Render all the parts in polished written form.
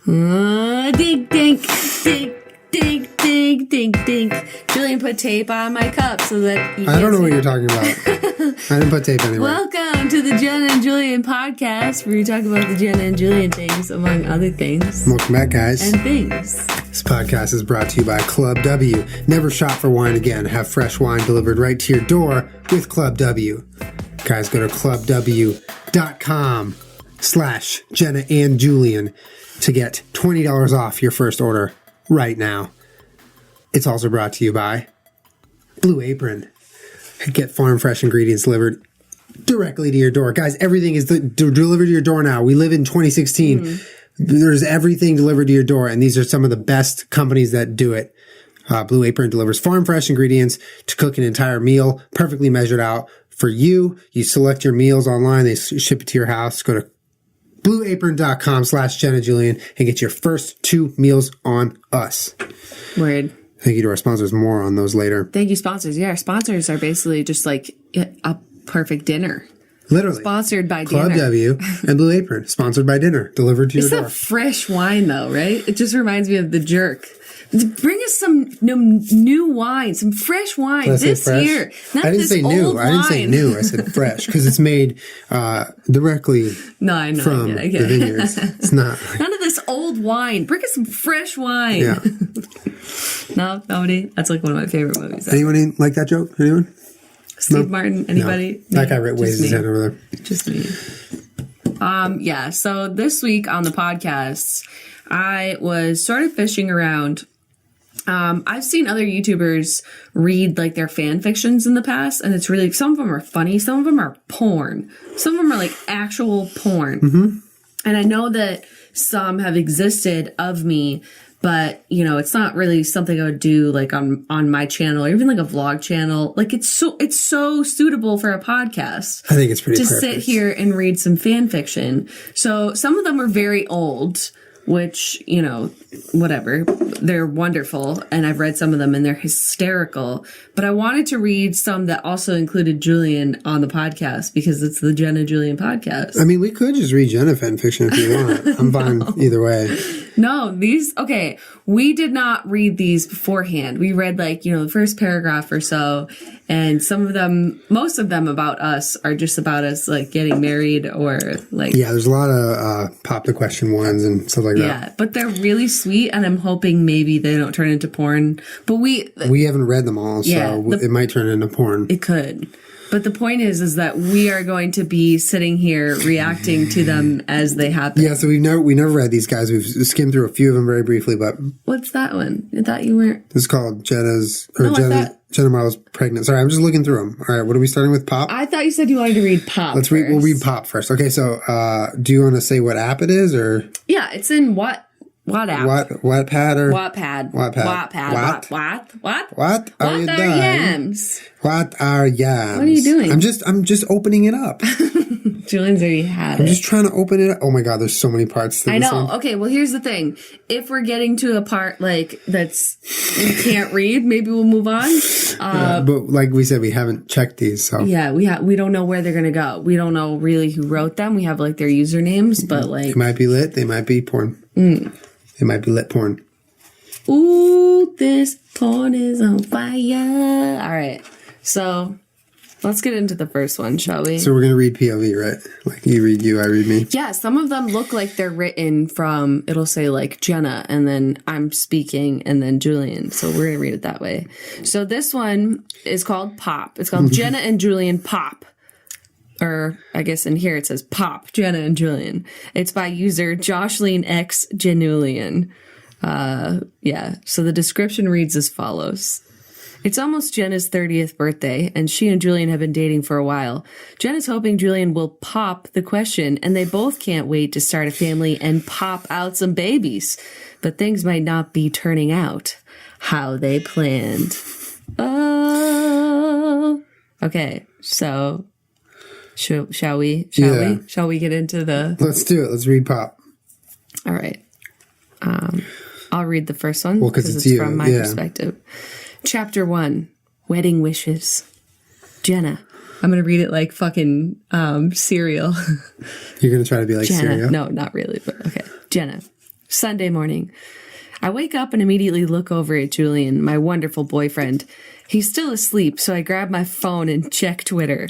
Dink, dink, dink, dink, dink, dink, dink. Julian put tape on my cup so that I don't know what you're talking about. I didn't put tape anywhere. Welcome to the Jenna and Julian podcast, where we talk about the Jenna and Julian things, among other things. Welcome back, guys. And things. This podcast is brought to you by Club W. Never shop for wine again. Have fresh wine delivered right to your door with Club W. Guys, go to clubw.com/Jenna and Julian to get $20 off your first order right now. It's also brought to you by Blue Apron. Get farm fresh ingredients delivered directly to your door. Guys, everything is delivered to your door now. We live in 2016. There's everything delivered to your door, and these are some of the best companies that do it. Blue Apron delivers farm fresh ingredients to cook an entire meal, perfectly measured out for you. You select your meals online. They ship it to your house. Go to blueapron.com/Jenna Julien and get your first 2 meals on us. Word. Thank you to our sponsors. More on those later. Thank you, sponsors. Yeah, our sponsors are basically just like a perfect dinner. Literally. Sponsored by Club dinner. W and Blue Apron. Sponsored by dinner. Delivered to your door. It's a fresh wine, though, right? It just reminds me of The Jerk. Bring us some new wine, some fresh wine this year. I didn't say new. I didn't say new. I said fresh because it's made directly from the vineyards. It's not. None of this old wine. Bring us some fresh wine. Yeah. No, nobody. That's like one of my favorite movies. Anyone like that joke? Anyone? Steve Martin? Anybody? No. That guy raised his hand over there. Just me. Yeah. So this week on the podcast, I was sort of fishing around. I've seen other YouTubers read like their fan fictions in the past, and it's really, some of them are funny, some of them are porn, some of them are like actual porn. Mm-hmm. And I know that some have existed of me, but you know, it's not really something I would do like on my channel or even like a vlog channel. Like it's so suitable for a podcast. I think it's pretty to perfect. sit here and read some fan fiction. So some of them are very old, which, you know, whatever. They're wonderful, and I've read some of them, and they're hysterical. But I wanted to read some that also included Julian on the podcast, because it's the Jenna Julien podcast. I mean, we could just read Jenna fan fiction if you want. I'm fine either way. No, okay, we did not read these beforehand. We read like, you know, the first paragraph or so, and some of them, most of them about us are just about us like getting married or like... Yeah, there's a lot of pop the question ones and stuff like that. Yeah, but they're really sweet, and I'm hoping maybe they don't turn into porn. But we haven't read them all, so it might turn into porn. It could. But the point is that we are going to be sitting here reacting to them as they happen. Yeah, so we never read these guys. We've skimmed through a few of them very briefly, but what's that one? I thought you weren't. This is called Jenna Marlowe's Pregnant. Sorry, I'm just looking through them. All right, what are we starting with? Pop? I thought you said you wanted to read Pop. We'll read Pop first. Okay, so do you want to say what app it is, or? Yeah, it's in what app? Wattpad or? Wattpad. What are you doing? Yams? What are yams? What are you doing? I'm just opening it up. Julian's already had it. I'm just trying to open it up. Oh my God, there's so many parts to this. I know. One. Okay, well, here's the thing. If we're getting to a part like that's we can't read, maybe we'll move on. But like we said, we haven't checked these, so yeah, we don't know where they're gonna go. We don't know really who wrote them. We have like their usernames, but like they might be lit. They might be porn. It might be lit porn. Ooh, this porn is on fire. All right. So let's get into the first one, shall we? So we're going to read POV, right? Like you read you, I read me. Yeah, some of them look like they're written from, it'll say like Jenna, and then I'm speaking, and then Julian. So we're going to read it that way. So this one is called Pop. It's called Jenna and Julian Pop. Or I guess in here it says Pop, Jenna and Julian. It's by user Jocelyn X Genulian. Yeah. So the description reads as follows. It's almost Jenna's 30th birthday, and she and Julian have been dating for a while. Jenna's hoping Julian will pop the question, and they both can't wait to start a family and pop out some babies. But things might not be turning out how they planned. Oh. Okay. So... Shall we? Shall we get into the... Let's do it. Let's read Pop. All right. I'll read the first one. Well, because it's from my perspective. Chapter 1, Wedding Wishes. Jenna. I'm going to read it like fucking cereal. You're going to try to be like Jenna. cereal? No, not really, but okay. Jenna. Sunday morning. I wake up and immediately look over at Julian, my wonderful boyfriend. He's still asleep, so I grab my phone and check Twitter.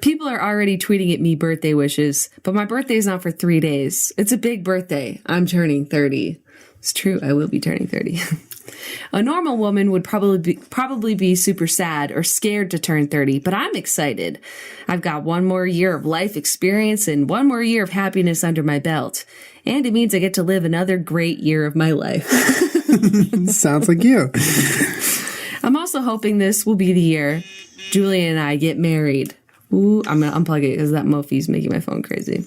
People are already tweeting at me birthday wishes, but my birthday's not for 3 days. It's a big birthday. I'm turning 30. It's true, I will be turning 30. A normal woman would probably be super sad or scared to turn 30, but I'm excited. I've got one more year of life experience and one more year of happiness under my belt. And it means I get to live another great year of my life. Sounds like you. I'm also hoping this will be the year Julian and I get married. Ooh, I'm going to unplug it because that Mophie's making my phone crazy.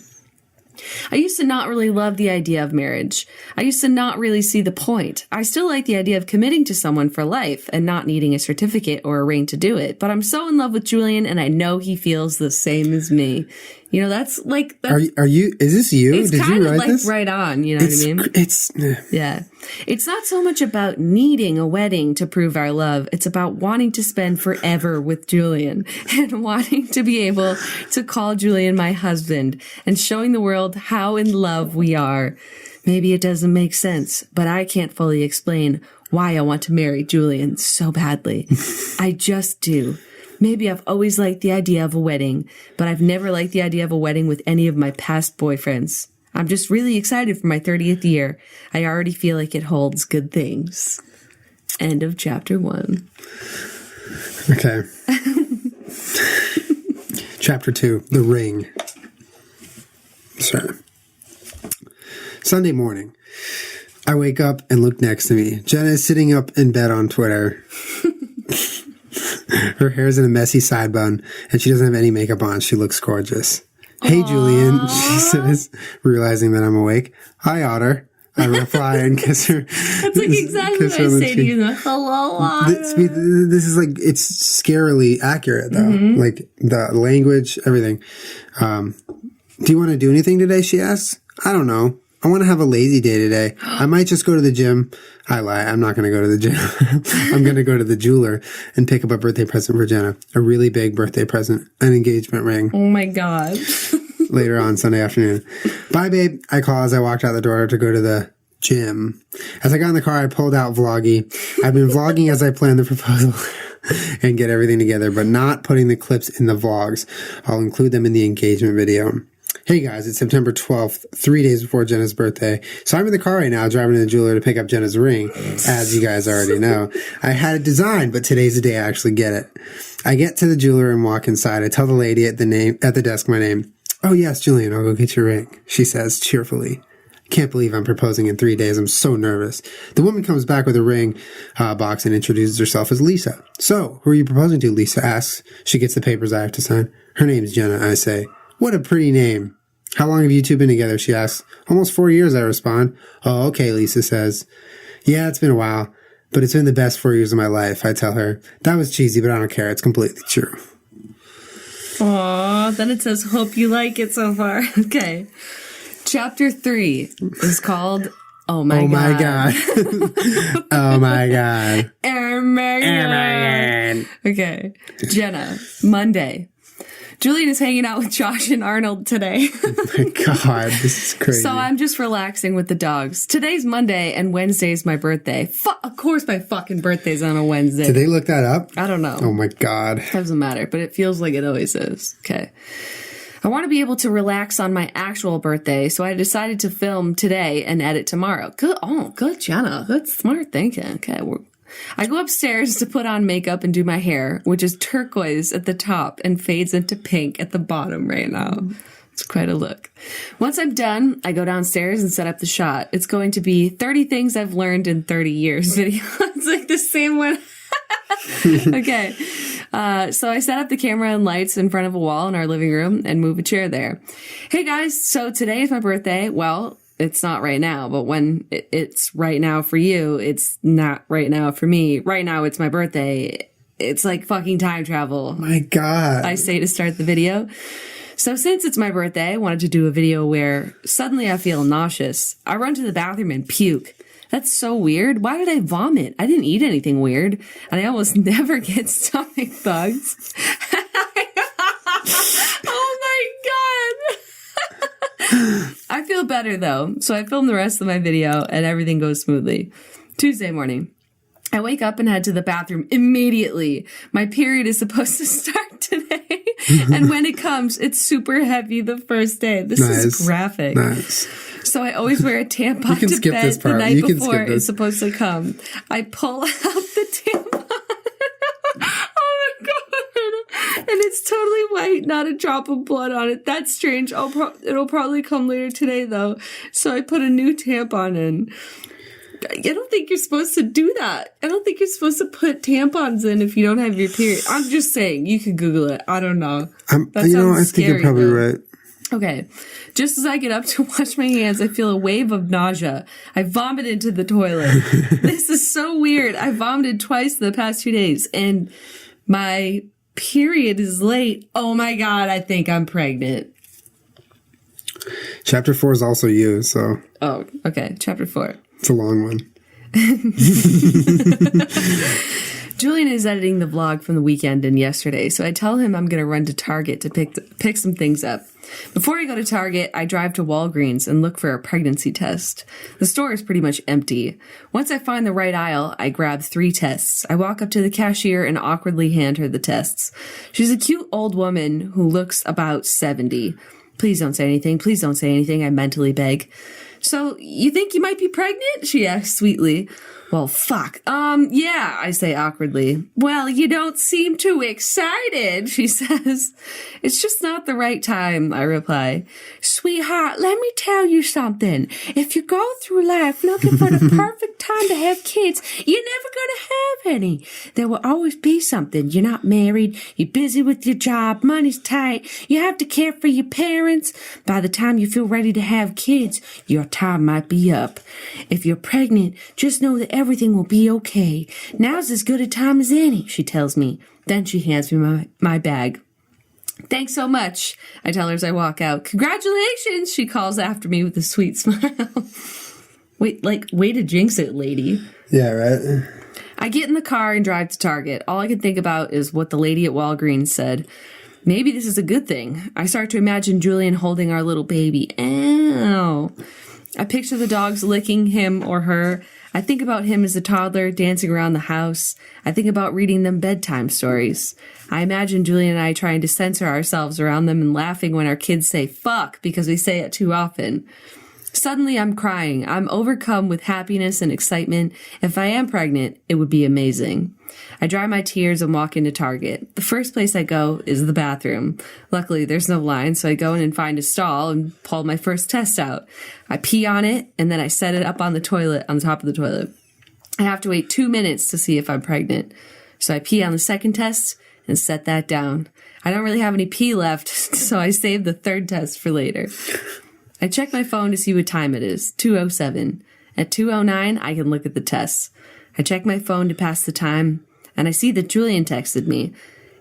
I used to not really love the idea of marriage. I used to not really see the point. I still like the idea of committing to someone for life and not needing a certificate or a ring to do it. But I'm so in love with Julian, and I know he feels the same as me. You know, that's like... Are you... Is this you? It's Did kind you of write like this? right on, you know what I mean? It's... Yeah. It's not so much about needing a wedding to prove our love. It's about wanting to spend forever with Julian and wanting to be able to call Julian my husband and showing the world how in love we are. Maybe it doesn't make sense, but I can't fully explain why I want to marry Julian so badly. I just do. Maybe I've always liked the idea of a wedding, but I've never liked the idea of a wedding with any of my past boyfriends. I'm just really excited for my 30th year. I already feel like it holds good things. End of chapter 1. Okay. Chapter 2, The Ring. Sorry. Sunday morning. I wake up and look next to me. Jenna is sitting up in bed on Twitter. Her hair's in a messy side bun, and she doesn't have any makeup on. She looks gorgeous. Hey, Julian, she says, realizing that I'm awake. Hi, Otter. I reply and kiss her. That's like exactly what I say to you. Hello, Otter. This is like, it's scarily accurate, though. Mm-hmm. Like, the language, everything. Do you want to do anything today, she asks. I don't know. I want to have a lazy day today. I might just go to the gym. I lie. I'm not going to go to the gym. I'm going to go to the jeweler and pick up a birthday present for Jenna. A really big birthday present. An engagement ring. Oh, my God. Later on Sunday afternoon. Bye, babe. I call as I walked out the door to go to the gym. As I got in the car, I pulled out Vloggy. I've been vlogging as I plan the proposal and get everything together, but not putting the clips in the vlogs. I'll include them in the engagement video. Hey guys, it's September 12th, 3 days before Jenna's birthday. So I'm in the car right now driving to the jeweler to pick up Jenna's ring, as you guys already know. I had it designed, but today's the day I actually get it. I get to the jeweler and walk inside. I tell the lady at the desk my name. Oh yes, Julian, I'll go get your ring, she says cheerfully. Can't believe I'm proposing in 3 days. I'm so nervous. The woman comes back with a ring box and introduces herself as Lisa. So, who are you proposing to? Lisa asks. She gets the papers I have to sign. Her name's Jenna, I say. What a pretty name. How long have you two been together? She asks. Almost 4 years, I respond. Oh, okay, Lisa says. Yeah, it's been a while, but it's been the best 4 years of my life, I tell her. That was cheesy, but I don't care. It's completely true. Aw, then it says, hope you like it so far. Okay. Chapter 3 is called Oh My God. Oh My God. Oh My God. Okay. Jenna, Monday. Julian is hanging out with Josh and Arnold today. Oh my God, this is crazy. So I'm just relaxing with the dogs. Today's Monday and Wednesday's my birthday. Of course my fucking birthday's on a Wednesday. Did they look that up? I don't know. Oh my God. Doesn't matter, but it feels like it always is. Okay. I want to be able to relax on my actual birthday, so I decided to film today and edit tomorrow. Good, Jenna. Good, smart thinking. Okay, I go upstairs to put on makeup and do my hair, which is turquoise at the top and fades into pink at the bottom right now. It's quite a look. Once I'm done, I go downstairs and set up the shot. It's going to be 30 things I've learned in 30 years video. It's like the same one. Okay. So I set up the camera and lights in front of a wall in our living room and move a chair there. Hey guys, so today is my birthday. Well, it's not right now, but when it's right now for you, it's not right now for me. Right now, it's my birthday. It's like fucking time travel. My God. I say to start the video. So since it's my birthday, I wanted to do a video where suddenly I feel nauseous. I run to the bathroom and puke. That's so weird. Why did I vomit? I didn't eat anything weird. And I almost never get stomach bugs. Oh my God. I I feel better, though. So I filmed the rest of my video, and everything goes smoothly. Tuesday morning. I wake up and head to the bathroom immediately. My period is supposed to start today. And when it comes, it's super heavy the first day. This is graphic. Nice. So I always wear a tampon to bed the night before it's supposed to come. I pull out the tampon. Oh my God. And it's totally white, not a drop of blood on it. That's strange. It'll probably come later today, though. So I put a new tampon in. I don't think you're supposed to do that. I don't think you're supposed to put tampons in if you don't have your period. I'm just saying. You can Google it. I don't know. I think you're probably right. Okay. Just as I get up to wash my hands, I feel a wave of nausea. I vomit into the toilet. This is so weird. I vomited twice in the past 2 days, and my period is late. Oh my God, I think I'm pregnant. Chapter 4 is also you, so. Oh, okay. Chapter 4. It's a long one. Julian is editing the vlog from the weekend and yesterday, so I tell him I'm going to run to Target to pick some things up. Before I go to Target, I drive to Walgreens and look for a pregnancy test. The store is pretty much empty. Once I find the right aisle, I grab 3 tests. I walk up to the cashier and awkwardly hand her the tests. She's a cute old woman who looks about 70. Please don't say anything. Please don't say anything, I mentally beg. So, you think you might be pregnant? She asks sweetly. Well, fuck. Yeah, I say awkwardly. Well, you don't seem too excited, she says. It's just not the right time, I reply. Sweetheart, let me tell you something. If you go through life looking for the perfect time to have kids, you're never gonna have any. There will always be something. You're not married, you're busy with your job, money's tight, you have to care for your parents. By the time you feel ready to have kids, your time might be up. If you're pregnant, just know that everything will be okay. Now's as good a time as any, she tells me. Then she hands me my bag. Thanks so much, I tell her as I walk out. Congratulations, she calls after me with a sweet smile. Way to jinx it, lady. Yeah, right? I get in the car and drive to Target. All I can think about is what the lady at Walgreens said. Maybe this is a good thing. I start to imagine Julian holding our little baby. Ow. I picture the dogs licking him or her. I think about him as a toddler dancing around the house. I think about reading them bedtime stories. I imagine Julian and I trying to censor ourselves around them and laughing when our kids say fuck because we say it too often. Suddenly I'm crying. I'm overcome with happiness and excitement. If I am pregnant, it would be amazing. I dry my tears and walk into Target. The first place I go is the bathroom. Luckily, there's no line, so I go in and find a stall and pull my first test out. I pee on it, and then I set it up on the toilet, on the top of the toilet. I have to wait 2 minutes to see if I'm pregnant. So I pee on the second test and set that down. I don't really have any pee left, so I save the third test for later. I check my phone to see what time it is, 2:07. At 2:09, I can look at the tests. I check my phone to pass the time, and I see that Julian texted me.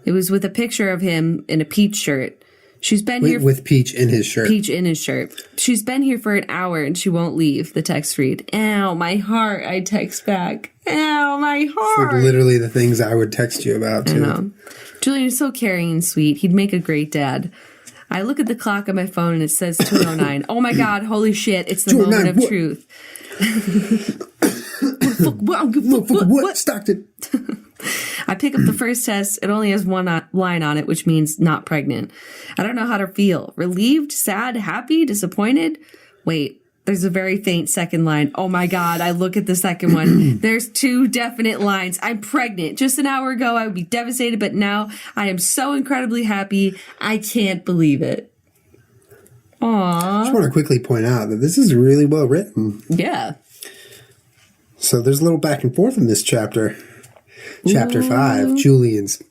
It was with a picture of him in a peach shirt. She's been here... With peach in his shirt. Peach in his shirt. She's been here for an hour, and she won't leave, the text read. Ow, my heart, I text back. Ow, my heart. It's like literally the things I would text you about, too. I know. Julian is so caring and sweet. He'd make a great dad. I look at the clock on my phone, and it says 2:09. Oh, my God, holy shit, it's the moment of truth. What? Stockton. I pick up the first test. It only has one line on it, which means not pregnant. I don't know how to feel. Relieved, sad, happy, disappointed? Wait, there's a very faint second line. Oh my God, I look at the second one. There's 2 definite lines. I'm pregnant. Just an hour ago, I would be devastated, but now I am so incredibly happy. I can't believe it. Aww. I just want to quickly point out that this is really well written. Yeah. So there's a little back and forth in this chapter. Chapter 5, Julian's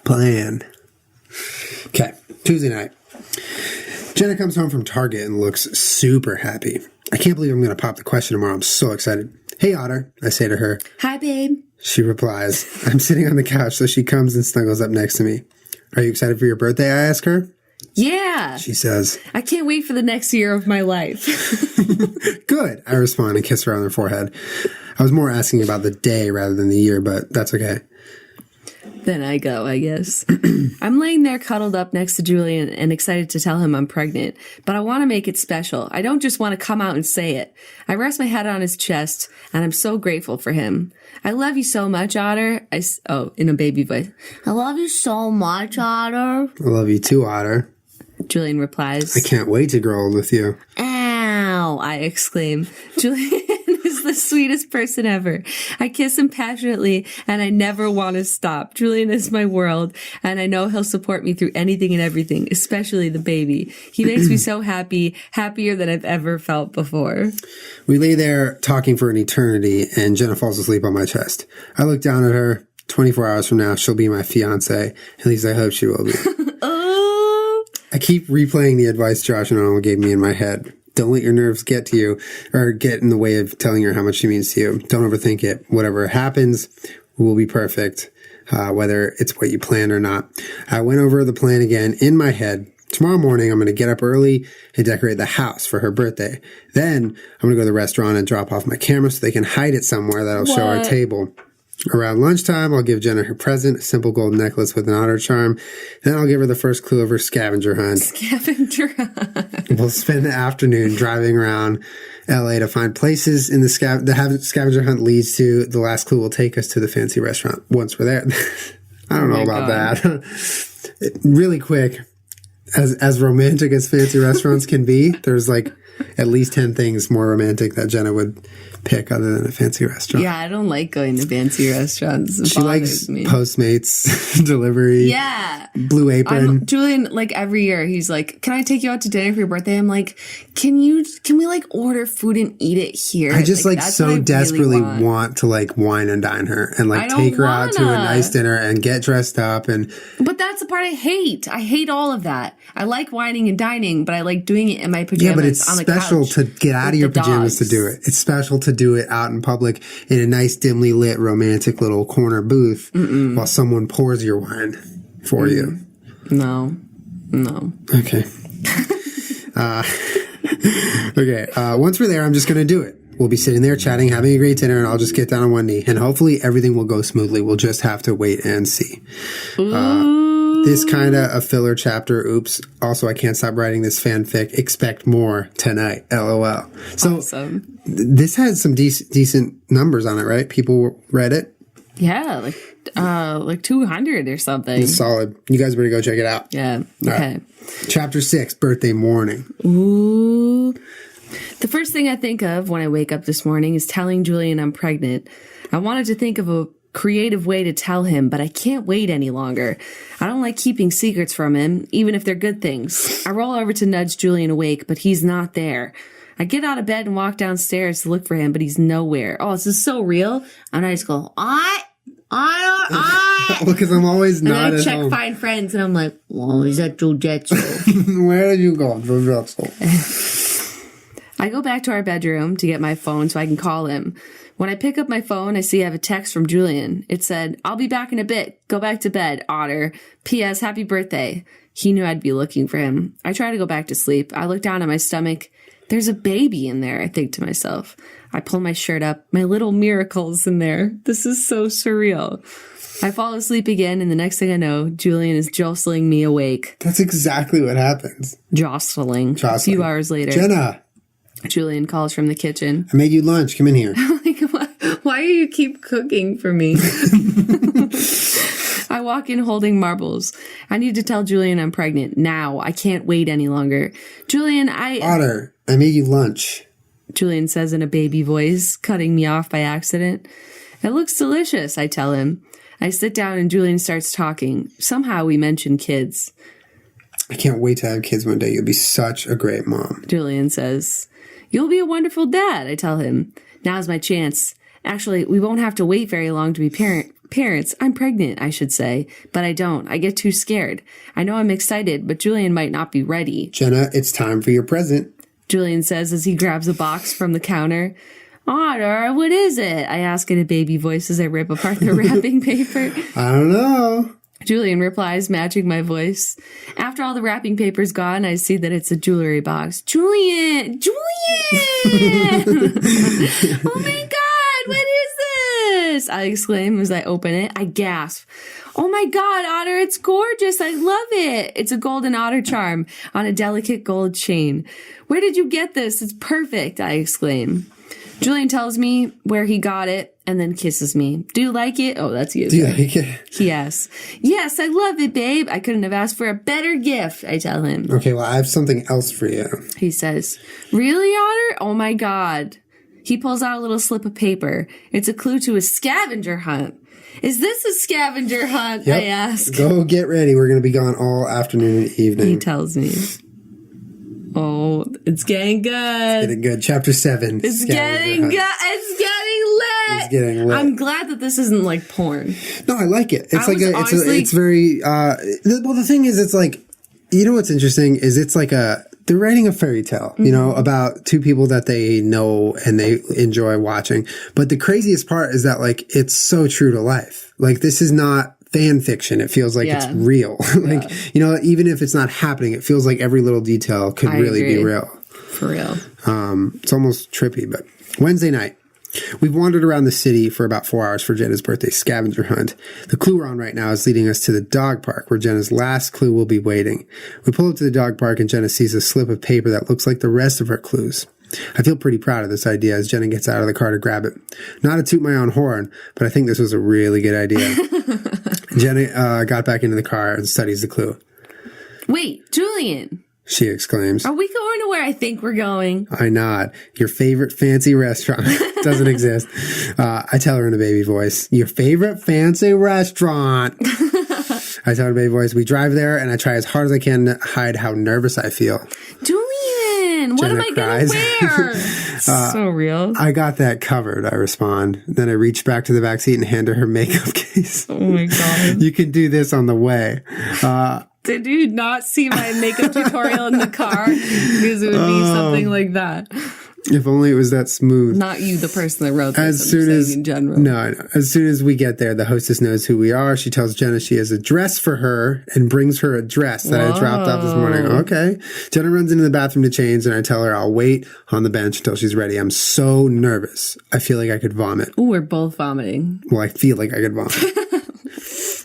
plan. Okay, Tuesday night. Jenna comes home from Target and looks super happy. I can't believe I'm going to pop the question tomorrow. I'm so excited. Hey, Otter, I say to her. Hi, babe. She replies. I'm sitting on the couch, so she comes and snuggles up next to me. Are you excited for your birthday? I ask her. Yeah. She says. I can't wait for the next year of my life. Good, I respond and kiss her on her forehead. I was more asking about the day rather than the year, but that's okay. Then I go, I guess. I'm laying there cuddled up next to Julian and excited to tell him I'm pregnant, but I want to make it special. I don't just want to come out and say it. I rest my head on his chest, and I'm so grateful for him. I love you so much, Otter. In a baby voice. I love you so much, Otter. I love you too, Otter. Julian replies. I can't wait to grow old with you. Ow, I exclaim. Julian is the sweetest person ever. I kiss him passionately, and I never want to stop. Julian is my world, and I know he'll support me through anything and everything, especially the baby. He makes me so happy, happier than I've ever felt before. We lay there talking for an eternity, and Jenna falls asleep on my chest. I look down at her. 24 hours from now, she'll be my fiance. At least I hope she will be. I keep replaying the advice Josh and Arnold gave me in my head. Don't let your nerves get to you or get in the way of telling her how much she means to you. Don't overthink it. Whatever happens will be perfect, whether it's what you planned or not. I went over the plan again in my head. Tomorrow morning, I'm going to get up early and decorate the house for her birthday. Then I'm going to go to the restaurant and drop off my camera so they can hide it somewhere that'll show our table. Around lunchtime, I'll give Jenna her present, a simple gold necklace with an otter charm. Then I'll give her the first clue of her scavenger hunt. Scavenger hunt. We'll spend the afternoon driving around LA to find places in the scavenger hunt leads to. The last clue will take us to the fancy restaurant once we're there. I don't know about that. Really quick, as romantic as fancy restaurants can be, there's like at least 10 things more romantic that Jenna would pick other than a fancy restaurant. Yeah, I don't like going to fancy restaurants. She likes Postmates, delivery. Yeah. Blue Apron. Julian, like every year, he's like, can I take you out to dinner for your birthday? I'm like, can we like order food and eat it here? I just like so desperately want to like wine and dine her and like take her out to a nice dinner and get dressed up But that's the part I hate. I hate all of that. I like wining and dining, but I like doing it in my pajamas. Yeah, but it's on the special to get out of your pajamas to do it. It's special to do it out in public in a nice dimly lit romantic little corner booth while someone pours your wine for you. No. Okay. Once we're there, I'm just going to do it. We'll be sitting there chatting, having a great dinner, and I'll just get down on one knee. And hopefully everything will go smoothly. We'll just have to wait and see. This kind of a filler chapter. Oops. Also, I can't stop writing this fanfic. Expect more tonight. LOL. So awesome. This had some decent numbers on it, right? People read it? Yeah, like 200 or something. It's solid. You guys better go check it out. Yeah. Okay. Right. Chapter 6, birthday morning. Ooh. The first thing I think of when I wake up this morning is telling Julian I'm pregnant. I wanted to think of a creative way to tell him, but I can't wait any longer. I don't like keeping secrets from him, even if they're good things. I roll over to nudge Julian awake, but he's not there. I get out of bed and walk downstairs to look for him, but he's nowhere. Oh, this is so real. And I just go, Because I'm always not and I at check home. Find Friends, and I'm like, well, he's at Jujutsu. Where did you go? Jujutsu. I go back to our bedroom to get my phone so I can call him. When I pick up my phone, I see I have a text from Julian. It said, I'll be back in a bit. Go back to bed, Otter. P.S. Happy birthday. He knew I'd be looking for him. I try to go back to sleep. I look down at my stomach. There's a baby in there, I think to myself. I pull my shirt up. My little miracle's in there. This is so surreal. I fall asleep again, and the next thing I know, Julian is jostling me awake. That's exactly what happens. Jostling. A few hours later. Jenna. Julian calls from the kitchen. I made you lunch. Come in here. Like, why do you keep cooking for me? I walk in holding marbles. I need to tell Julian I'm pregnant now. I can't wait any longer. Julian, Otter, I made you lunch. Julian says in a baby voice, cutting me off by accident. It looks delicious, I tell him. I sit down and Julian starts talking. Somehow we mention kids. I can't wait to have kids one day. You'll be such a great mom. Julian says. You'll be a wonderful dad, I tell him. Now's my chance. Actually, we won't have to wait very long to be parents. I'm pregnant, I should say. But I don't. I get too scared. I know I'm excited, but Julian might not be ready. Jenna, it's time for your present. Julian says as he grabs a box from the counter. Otter, what is it? I ask in a baby voice as I rip apart the wrapping paper. I don't know. Julian replies, matching my voice. After all the wrapping paper's gone, I see that it's a jewelry box. Julian! Oh my God, what is this? I exclaim as I open it. I gasp. Oh my God, Otter, it's gorgeous. I love it. It's a golden otter charm on a delicate gold chain. Where did you get this? It's perfect, I exclaim. Julian tells me where he got it and then kisses me. Do you like it? Oh, that's you. Do you like it? He asks. Yes, I love it, babe. I couldn't have asked for a better gift, I tell him. Okay, well, I have something else for you. He says, really, Otter? Oh my God. He pulls out a little slip of paper. It's a clue to a scavenger hunt. Is this a scavenger hunt? Yep. I ask. Go get ready. We're going to be gone all afternoon and evening. He tells me. Oh, it's getting good. It's getting good. Chapter 7. It's getting good. It's getting lit. It's getting lit. I'm glad that this isn't like porn. No, I like it. It's honestly, it's very, well, the thing is, it's like, you know what's interesting is it's like they're writing a fairy tale, you know, about two people that they know and they enjoy watching. But the craziest part is that, like, it's so true to life. Like, this is not fan fiction. It feels like it's real. Like, you know, even if it's not happening, it feels like every little detail could really be real. For real. It's almost trippy, but Wednesday night. We've wandered around the city for about 4 hours for Jenna's birthday scavenger hunt. The clue we're on right now is leading us to the dog park, where Jenna's last clue will be waiting. We pull up to the dog park, and Jenna sees a slip of paper that looks like the rest of her clues. I feel pretty proud of this idea as Jenna gets out of the car to grab it. Not to toot my own horn, but I think this was a really good idea. Jenna got back into the car and studies the clue. Wait, Julian. She exclaims. Are we going to where I think we're going? I nod. Your favorite fancy restaurant doesn't exist. I tell her in a baby voice, your favorite fancy restaurant. I tell her in a baby voice, we drive there and I try as hard as I can to hide how nervous I feel. Julian, what am I going to wear? So real. I got that covered, I respond. Then I reach back to the back seat and hand her makeup case. Oh my God. You can do this on the way. Did you not see my makeup tutorial in the car? Because it would be something like that. If only it was that smooth. Not you, the person that wrote this. As soon as in general. No. As soon as we get there, the hostess knows who we are. She tells Jenna she has a dress for her and brings her a dress that I dropped off this morning. Okay. Jenna runs into the bathroom to change, and I tell her I'll wait on the bench until she's ready. I'm so nervous. I feel like I could vomit. Ooh, we're both vomiting. Well, I feel like I could vomit.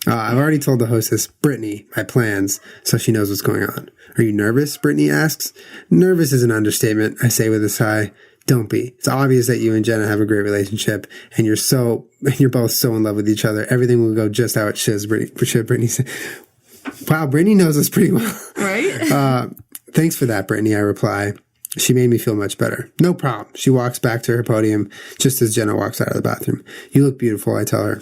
I've already told the hostess, Brittany, my plans, so she knows what's going on. Are you nervous? Brittany asks. Nervous is an understatement, I say with a sigh. Don't be. It's obvious that you and Jenna have a great relationship, and you're both so in love with each other. Everything will go just how it should, Brittany said. Wow, Brittany knows us pretty well. Right? Thanks for that, Brittany, I reply. She made me feel much better. No problem. She walks back to her podium just as Jenna walks out of the bathroom. You look beautiful, I tell her.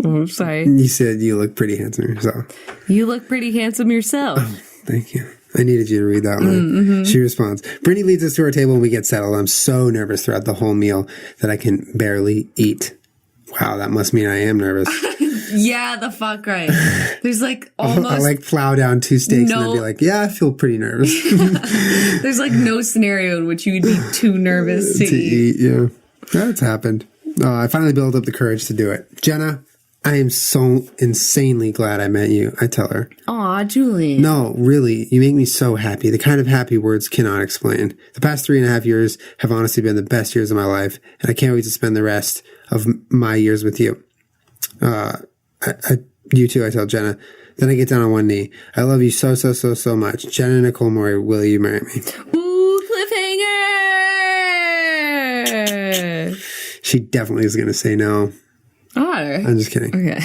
Oh, sorry. You said you look pretty handsome yourself. You look pretty handsome yourself. Oh, thank you. I needed you to read that one. Mm-hmm. She responds. Brittany leads us to our table and we get settled. I'm so nervous throughout the whole meal that I can barely eat. Wow, that must mean I am nervous. Yeah, the fuck right. There's like almost... I like plow down 2 steaks and then be like, yeah, I feel pretty nervous. There's like no scenario in which you would be too nervous to eat. Yeah, that's happened. I finally built up the courage to do it. Jenna, I am so insanely glad I met you, I tell her. Aw, Julian. No, really, you make me so happy. The kind of happy words cannot explain. The past 3.5 years have honestly been the best years of my life, and I can't wait to spend the rest of my years with you. You too, I tell Jenna. Then I get down on one knee. I love you so, so, so, so much. Jenna Nicole Murray, will you marry me? Ooh, cliffhanger! She definitely is going to say no. Otter. I'm just kidding. Okay.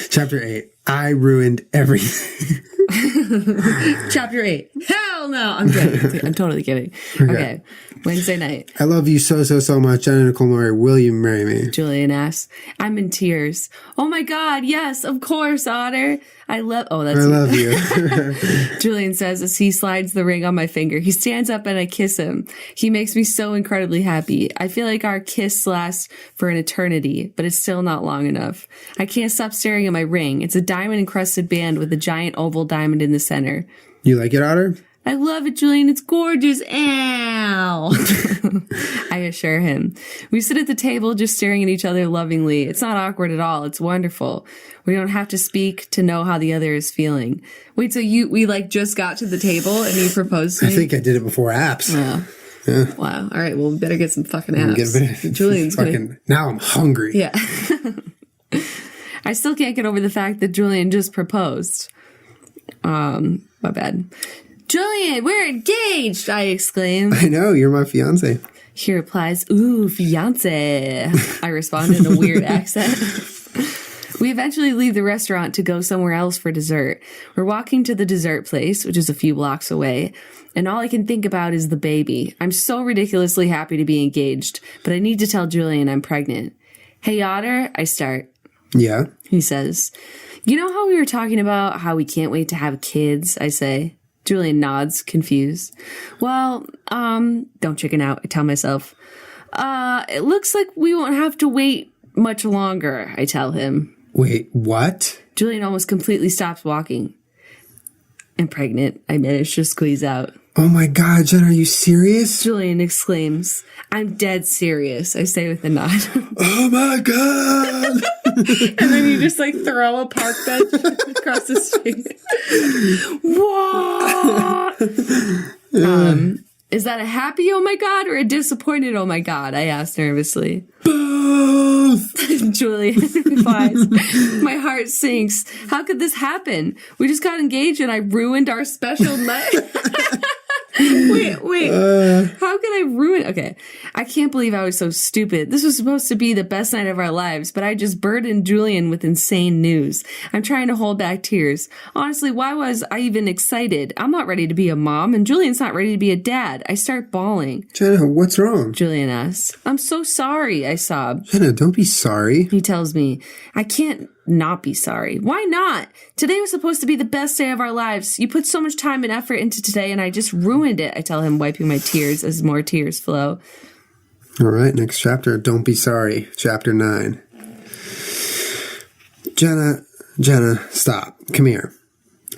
Chapter 8. I ruined everything. Chapter 8. Hell no. I'm kidding. I'm totally kidding. Okay. Wednesday night. I love you so, so, so much. Jenna Nicole Murray, will you marry me? Julian asks. I'm in tears. Oh my God. Yes, of course, Otter. I love you. Julian says as he slides the ring on my finger. He stands up and I kiss him. He makes me so incredibly happy. I feel like our kiss lasts for an eternity, but it's still not long enough. I can't stop staring at my ring. It's a diamond encrusted band with a giant oval diamond in the center. You like it, Otter? I love it, Julian. It's gorgeous. Ow. I assure him. We sit at the table just staring at each other lovingly. It's not awkward at all. It's wonderful. We don't have to speak to know how the other is feeling. Wait, so we like just got to the table and you proposed to me? I think I did it before apps. Yeah. Yeah. Wow. All right. Well, we better get some fucking apps. Julian's gonna... Now I'm hungry. Yeah. I still can't get over the fact that Julian just proposed. My bad. Julian, we're engaged, I exclaim. I know, you're my fiance. He replies, ooh, fiance. I respond in a weird accent. We eventually leave the restaurant to go somewhere else for dessert. We're walking to the dessert place, which is a few blocks away, and all I can think about is the baby. I'm so ridiculously happy to be engaged, but I need to tell Julian I'm pregnant. Hey, Otter, I start. Yeah? He says, you know how we were talking about how we can't wait to have kids, I say. Julian nods, confused. Well, don't chicken out, I tell myself. It looks like we won't have to wait much longer, I tell him. Wait, what? Julian almost completely stops walking. I'm pregnant, I manage to squeeze out. Oh my God, Jen, are you serious? Julian exclaims. I'm dead serious, I say with a nod. Oh my God! And then you just like throw a park bench across the street. What? Is that a happy oh my God or a disappointed oh my God? I asked nervously. Both! Julian replies. My heart sinks. How could this happen? We just got engaged and I ruined our special night. Wait. How could I ruin? Okay. I can't believe I was so stupid. This was supposed to be the best night of our lives, but I just burdened Julian with insane news. I'm trying to hold back tears. Honestly, why was I even excited? I'm not ready to be a mom, and Julian's not ready to be a dad. I start bawling. Jenna, what's wrong? Julian asks. I'm so sorry, I sob. Jenna, don't be sorry. He tells me, I can't not be sorry. Why not? Today was supposed to be the best day of our lives. You put so much time and effort into today, and I just ruined it, I tell him, wiping my tears as more tears flow. All right, next chapter. Don't be sorry. Chapter 9. Jenna, stop. Come here.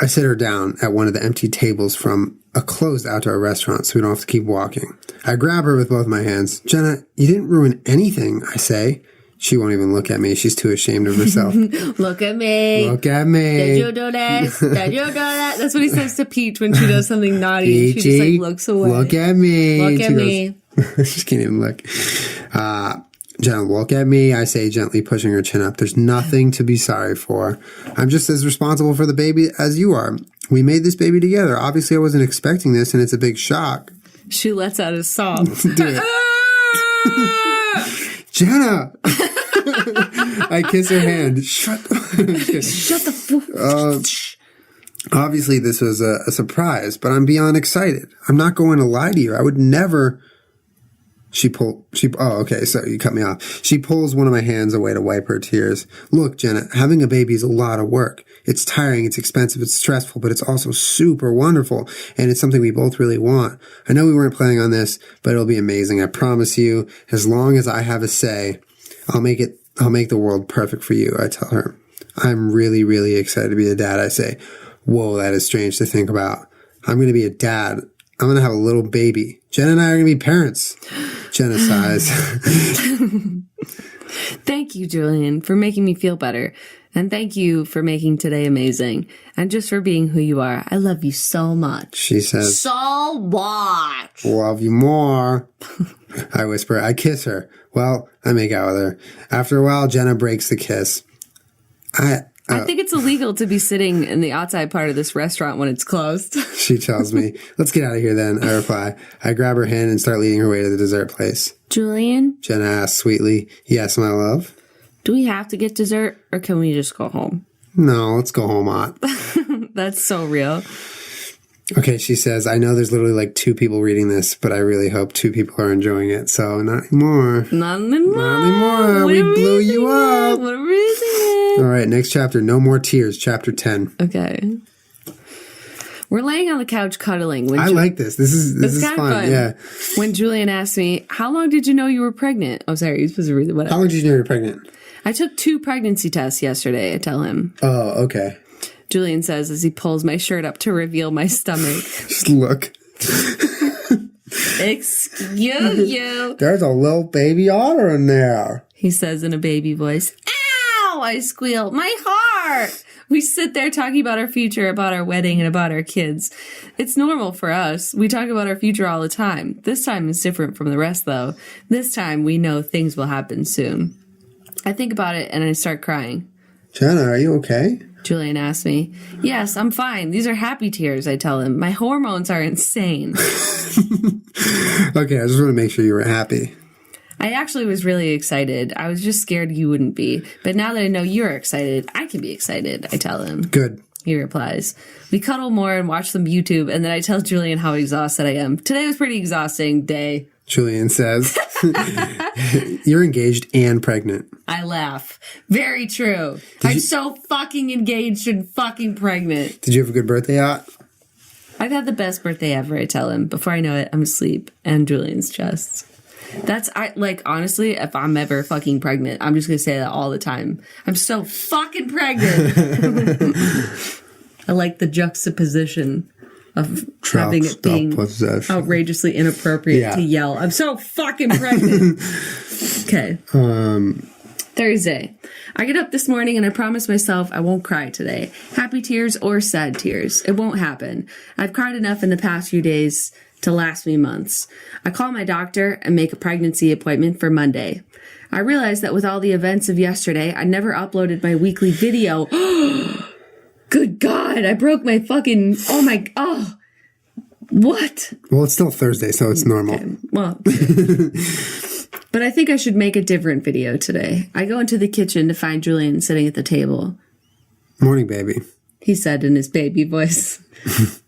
I sit her down at one of the empty tables from a closed outdoor restaurant so we don't have to keep walking. I grab her with both my hands. Jenna, you didn't ruin anything, I say. She won't even look at me. She's too ashamed of herself. Look at me. Look at me. Did you do this? Did you do that? That's what he says to Peach when she does something naughty. Peachy, she just like looks away. Look at me. Look at me. She can't even look. Jenna, look at me, I say, gently pushing her chin up. There's nothing to be sorry for. I'm just as responsible for the baby as you are. We made this baby together. Obviously, I wasn't expecting this, and it's a big shock. She lets out a sob. Do it. Jenna! I kiss her hand. Shut the fuck. Obviously, this was a surprise, but I'm beyond excited. I'm not going to lie to you. I would never... Oh, okay, so you cut me off. She pulls one of my hands away to wipe her tears. Look, Jenna, having a baby is a lot of work. It's tiring, it's expensive, it's stressful, but it's also super wonderful, and it's something we both really want. I know we weren't planning on this, but it'll be amazing. I promise you, as long as I have a say, I'll make the world perfect for you, I tell her. I'm really, really excited to be a dad, I say. Whoa, that is strange to think about. I'm going to be a dad. I'm going to have a little baby. Jenna and I are going to be parents. Jenna sighs. Thank you, Julian, for making me feel better. And thank you for making today amazing. And just for being who you are. I love you so much. She says, so much. Love you more. I whisper. I kiss her. Well, I make out with her. After a while, Jenna breaks the kiss. I think it's illegal to be sitting in the outside part of this restaurant when it's closed. She tells me, let's get out of here then, I reply. I grab her hand and start leading her way to the dessert place. Julian? Jenna asks sweetly, yes, my love? Do we have to get dessert or can we just go home? No, let's go home, Aunt. That's so real. Okay, she says, I know there's literally like 2 people reading this, but I really hope 2 people are enjoying it. So not anymore. Not anymore. Not anymore. We blew you up. What are we singing? All right, next chapter. No more tears. Chapter 10. Okay. We're laying on the couch cuddling. I like this. This is fun. Yeah. When Julian asked me, how long did you know you were pregnant? Oh, sorry. You're supposed to read it. Whatever. How long did you know you were pregnant? I took 2 pregnancy tests yesterday, I tell him. Oh, okay. Julian says as he pulls my shirt up to reveal my stomach. Just look. Excuse you. There's a little baby otter in there. He says in a baby voice. Ow! I squeal. My heart! We sit there talking about our future, about our wedding, and about our kids. It's normal for us. We talk about our future all the time. This time is different from the rest, though. This time we know things will happen soon. I think about it and I start crying. Jenna, are you okay? Julian asked me. Yes, I'm fine. These are happy tears, I tell him. My hormones are insane. Okay, I just want to make sure you were happy. I actually was really excited. I was just scared you wouldn't be. But now that I know you're excited, I can be excited, I tell him. Good. He replies. We cuddle more and watch some YouTube, and then I tell Julian how exhausted I am. Today was a pretty exhausting day. Julian says, you're engaged and pregnant. I laugh. Very true. I'm so fucking engaged and fucking pregnant. Did you have a good birthday out? I've had the best birthday ever, I tell him. Before I know it, I'm asleep and Julian's chest. Honestly, if I'm ever fucking pregnant, I'm just going to say that all the time. I'm so fucking pregnant. I like the juxtaposition of having it being outrageously inappropriate to yell. I'm so fucking pregnant. Okay. Thursday. I get up this morning and I promise myself I won't cry today. Happy tears or sad tears. It won't happen. I've cried enough in the past few days to last me months. I call my doctor and make a pregnancy appointment for Monday. I realize that with all the events of yesterday, I never uploaded my weekly video. Good God, I broke my fucking, what? Well, it's still Thursday, so it's normal. Okay. Well, but I think I should make a different video today. I go into the kitchen to find Julian sitting at the table. Morning, baby. He said in his baby voice.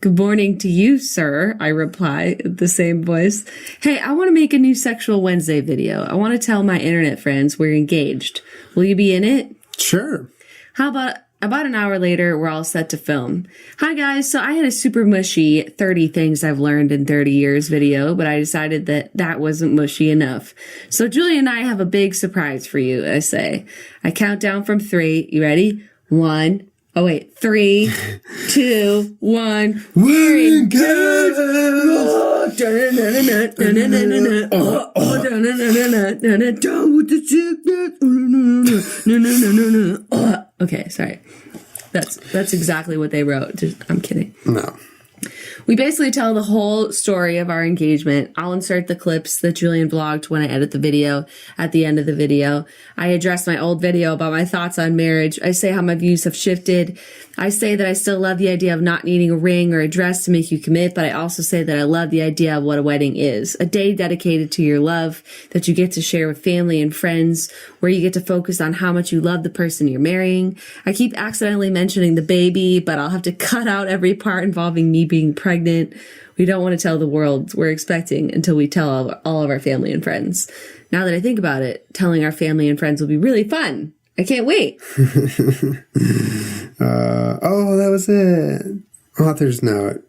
Good morning to you, sir, I reply in the same voice. Hey, I want to make a new Sexual Wednesday video. I want to tell my internet friends we're engaged. Will you be in it? Sure. How about an hour later, we're all set to film. Hi, guys. So I had a super mushy 30 things I've learned in 30 years video, but I decided that wasn't mushy enough. So Julian and I have a big surprise for you, I say. I count down from 3. You ready? 1. Oh, wait. 3, 2, 1. We're engaged! Okay, sorry. That's exactly what they wrote. I'm kidding. No. We basically tell the whole story of our engagement. I'll insert the clips that Julian vlogged when I edit the video at the end of the video. I address my old video about my thoughts on marriage. I say how my views have shifted. I say that I still love the idea of not needing a ring or a dress to make you commit, but I also say that I love the idea of what a wedding is. A day dedicated to your love that you get to share with family and friends, where you get to focus on how much you love the person you're marrying. I keep accidentally mentioning the baby, but I'll have to cut out every part involving me being pregnant. We don't want to tell the world we're expecting until we tell all of our family and friends. Now that I think about it, telling our family and friends will be really fun. I can't wait. That was it. Author's note.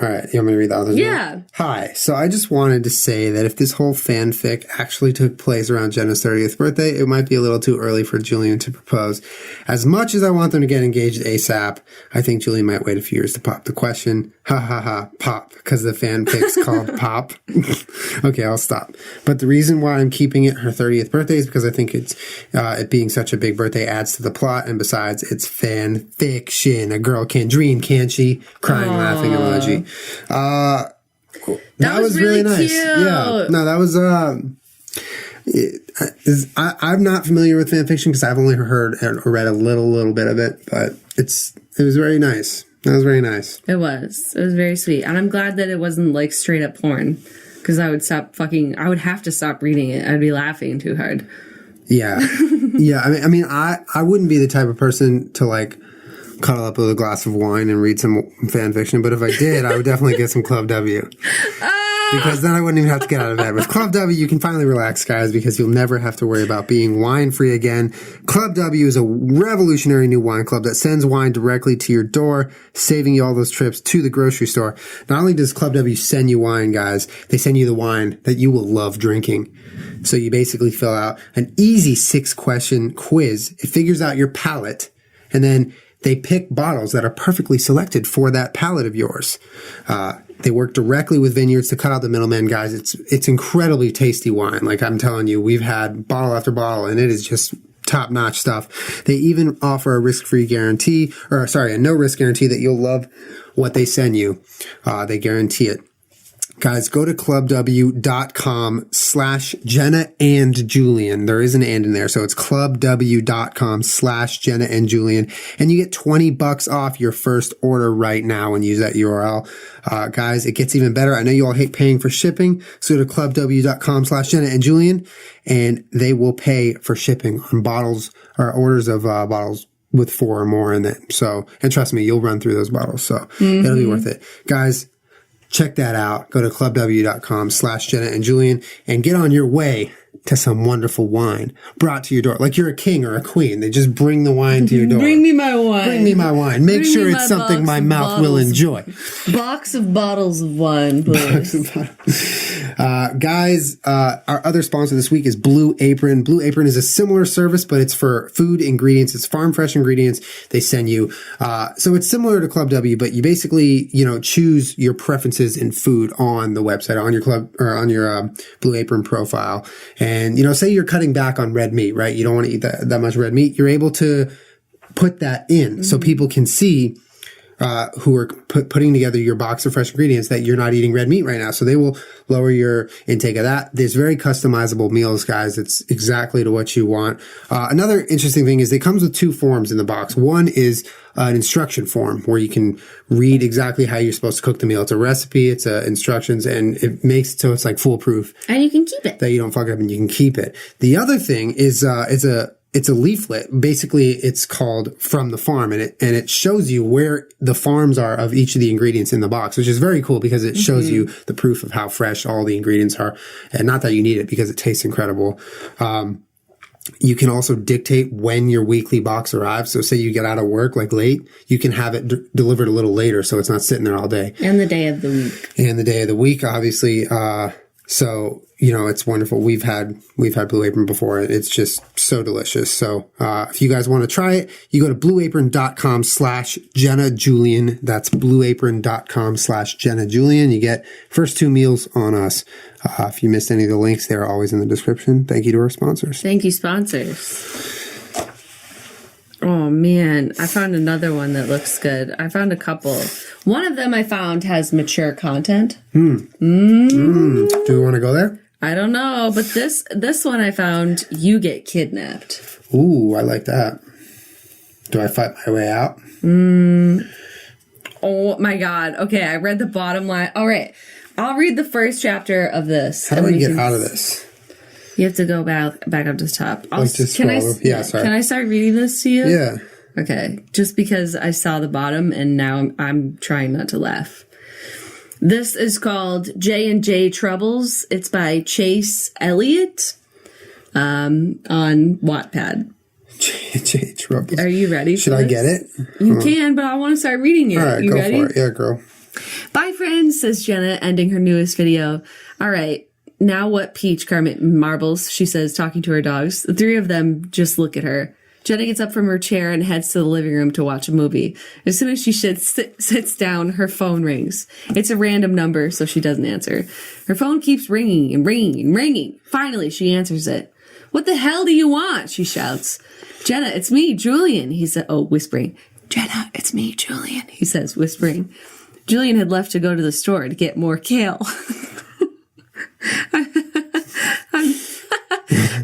All right, you want me to read the author's note? Yeah. Hi. So I just wanted to say that if this whole fanfic actually took place around Jenna's 30th birthday, it might be a little too early for Julian to propose. As much as I want them to get engaged ASAP, I think Julian might wait a few years to pop the question. Ha ha ha, pop, because the fanfic's called Pop. Okay, I'll stop. But the reason why I'm keeping it her 30th birthday is because I think it being such a big birthday adds to the plot, and besides, it's fan fiction. A girl can dream, can't she? Crying, laughing emoji. That was really nice. Cute. Yeah. No, that was I'm not familiar with fan fiction because I've only heard or read a little bit of it, but it was very nice. That was very nice. It was very sweet. And I'm glad that it wasn't like straight up porn, because I would have to stop reading it. I'd be laughing too hard. Yeah. Yeah. I mean, I wouldn't be the type of person to like cuddle up with a glass of wine and read some fan fiction, but if I did, I would definitely get some Club W. Because then I wouldn't even have to get out of bed. With Club W, you can finally relax, guys, because you'll never have to worry about being wine-free again. Club W is a revolutionary new wine club that sends wine directly to your door, saving you all those trips to the grocery store. Not only does Club W send you wine, guys, they send you the wine that you will love drinking. So you basically fill out an easy 6-question quiz. It figures out your palate, and then they pick bottles that are perfectly selected for that palate of yours. They work directly with vineyards to cut out the middlemen, guys. It's incredibly tasty wine. Like I'm telling you, we've had bottle after bottle, and it is just top-notch stuff. They even offer a risk-free guarantee, a no-risk guarantee that you'll love what they send you. They guarantee it. Guys, go to clubw.com/Jenna and Julian. There is an and in there, so it's clubw.com/Jenna and Julian, and you get $20 off your first order right now and use that URL. Guys, it gets even better. I know you all hate paying for shipping, so go to clubw.com/Jenna and Julian, and they will pay for shipping on bottles or orders of bottles with 4 or more in it. So, and trust me, you'll run through those bottles, so it'll be worth it. Guys, check that out. Go to clubw.com/Jenna and Julian and get on your way to some wonderful wine brought to your door. Like you're a king or a queen. They just bring the wine to your door. Bring me my wine. Bring me my wine. Make sure it's something my mouth will enjoy. Box of bottles of wine, please. Guys, our other sponsor this week is Blue Apron. Blue Apron is a similar service, but it's for food ingredients. It's farm fresh ingredients they send you. So it's similar to Club W, but you basically, choose your preferences in food on the website, on your club or on your Blue Apron profile. And, say you're cutting back on red meat, right? You don't want to eat that much red meat. You're able to put that in so people can see who are putting together your box of fresh ingredients that you're not eating red meat right now. So they will lower your intake of that. There's very customizable meals, guys. It's exactly to what you want. Another interesting thing is it comes with 2 forms in the box. One is an instruction form where you can read exactly how you're supposed to cook the meal. It's a recipe, it's instructions, and it makes it so it's like foolproof. And you can keep it. That you don't fuck it up and you can keep it. The other thing is it's a leaflet. Basically, it's called From the Farm, and it shows you where the farms are of each of the ingredients in the box, which is very cool because it shows you the proof of how fresh all the ingredients are. And not that you need it because it tastes incredible. You can also dictate when your weekly box arrives. So say you get out of work like late, you can have it delivered a little later so it's not sitting there all day. And the day of the week. And the day of the week, obviously. So, it's wonderful. We've had Blue Apron before. It's just so delicious. So, if you guys want to try it, you go to blueapron.com/Jenna Julien. That's blueapron.com/Jenna Julien. You get first 2 meals on us. If you missed any of the links, they're always in the description. Thank you to our sponsors. Thank you, sponsors. Oh, man. I found another one that looks good. I found a couple. One of them I found has mature content. Do we want to go there? I don't know. But this one I found, you get kidnapped. Ooh, I like that. Do I fight my way out? Oh, my God. Okay, I read the bottom line. All right. I'll read the first chapter of this. How do we get out of this? You have to go back up to the top. Sorry. Can I start reading this to you? Yeah. Okay. Just because I saw the bottom and now I'm trying not to laugh. This is called J&J Troubles. It's by Chase Elliott on Wattpad. J&J Troubles. Are you ready? Should I get it? You can, but I want to start reading it. All right, you go ready? for it. Yeah, girl. Bye, friends, says Jenna, ending her newest video. All right. Now what peach Kermit marbles, she says, talking to her dogs. The 3 of them just look at her. Jenna gets up from her chair and heads to the living room to watch a movie. As soon as she sits down, her phone rings. It's a random number, so she doesn't answer. Her phone keeps ringing and ringing and ringing. Finally, she answers it. What the hell do you want? She shouts. Jenna, it's me, Julian, he said, whispering. Jenna, it's me, Julian, he says, whispering. Julian had left to go to the store to get more kale.